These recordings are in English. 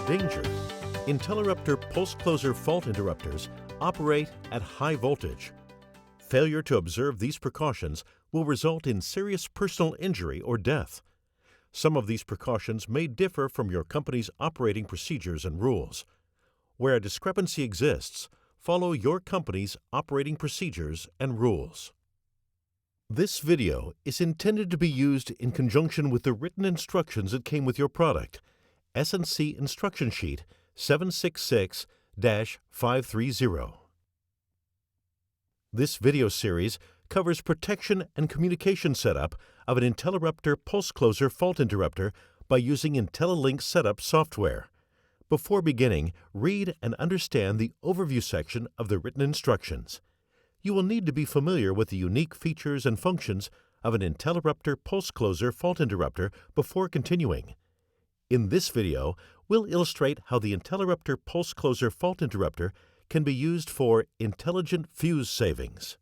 Danger. IntelliRupter PulseCloser fault interrupters operate at high voltage. Failure to observe these precautions will result in serious personal injury or death. Some of these precautions may differ from your company's operating procedures and rules. Where a discrepancy exists, follow your company's operating procedures and rules. This video is intended to be used in conjunction with the written instructions that came with your product, S&C Instruction Sheet 766-530. This video series covers protection and communication setup of an IntelliRupter PulseCloser fault interrupter by using IntelliLink Setup software. Before beginning, read and understand the overview section of the written instructions. You will need to be familiar with the unique features and functions of an IntelliRupter PulseCloser fault interrupter before continuing. In this video, we'll illustrate how the IntelliRupter PulseCloser fault interrupter can be used for intelligent fuse savings.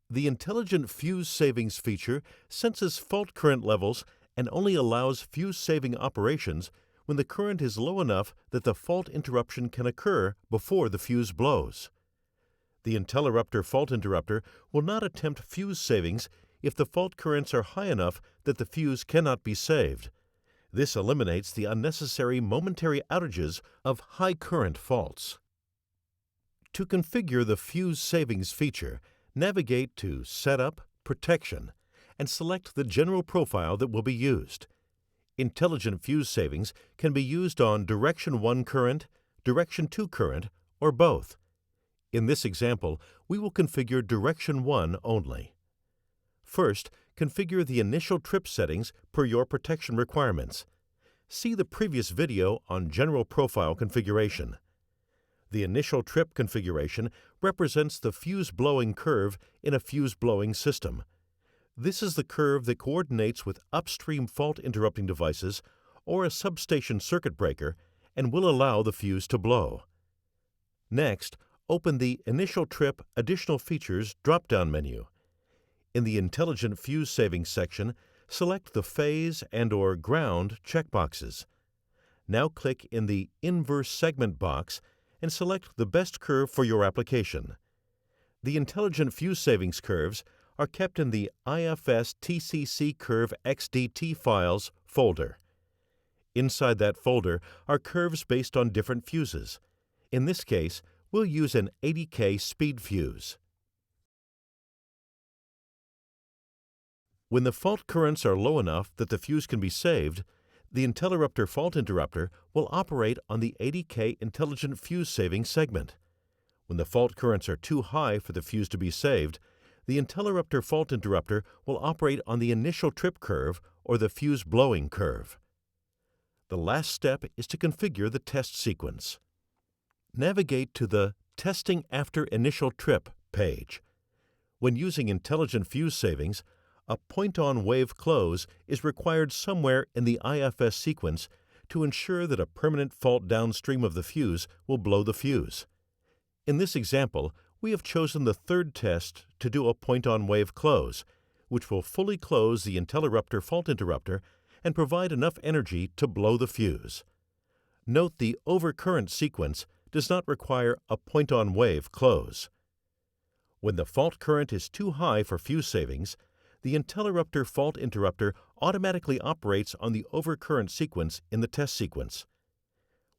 The Intelligent Fuse Savings feature senses fault current levels and only allows fuse-saving operations when the current is low enough that the fault interruption can occur before the fuse blows. The IntelliRupter fault interrupter will not attempt fuse savings if the fault currents are high enough that the fuse cannot be saved. This eliminates the unnecessary momentary outages of high current faults. To configure the Fuse Savings feature, navigate to Setup, Protection, and select the general profile that will be used. Intelligent Fuse Savings can be used on Direction 1 current, Direction 2 current, or both. In this example, we will configure Direction 1 only. First, configure the initial trip settings per your protection requirements. See the previous video on General Profile Configuration. The initial trip configuration represents the fuse blowing curve in a fuse blowing system. This is the curve that coordinates with upstream fault interrupting devices or a substation circuit breaker and will allow the fuse to blow. Next, open the Initial Trip Additional Features drop-down menu. In the Intelligent Fuse Savings section, select the Phase and/or Ground checkboxes. Now click in the Inverse Segment box and select the best curve for your application. The Intelligent Fuse Savings curves are kept in the IFS TCC Curve XDT files folder. Inside that folder are curves based on different fuses. In this case, we'll use an 80K speed fuse. When the fault currents are low enough that the fuse can be saved, the IntelliRupter fault interrupter will operate on the 80K Intelligent Fuse Saving segment. When the fault currents are too high for the fuse to be saved, the IntelliRupter fault interrupter will operate on the initial trip curve or the fuse blowing curve. The last step is to configure the test sequence. Navigate to the Testing After Initial Trip page. When using Intelligent Fuse Savings, a point-on wave close is required somewhere in the IFS sequence to ensure that a permanent fault downstream of the fuse will blow the fuse. In this example, we have chosen the third test to do a point-on wave close, which will fully close the IntelliRupter fault interrupter and provide enough energy to blow the fuse. Note the overcurrent sequence does not require a point-on wave close. When the fault current is too high for fuse savings, the IntelliRupter fault interrupter automatically operates on the overcurrent sequence in the test sequence.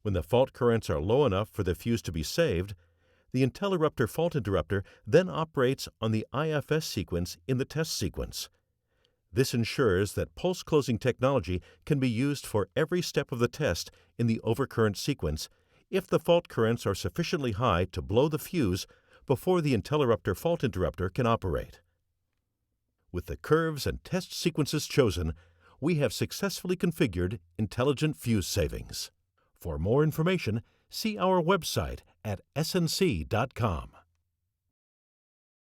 When the fault currents are low enough for the fuse to be saved, the IntelliRupter fault interrupter then operates on the IFS sequence in the test sequence. This ensures that pulse closing technology can be used for every step of the test in the overcurrent sequence if the fault currents are sufficiently high to blow the fuse before the IntelliRupter fault interrupter can operate. With the curves and test sequences chosen, we have successfully configured Intelligent Fuse Savings. For more information, see our website at snc.com.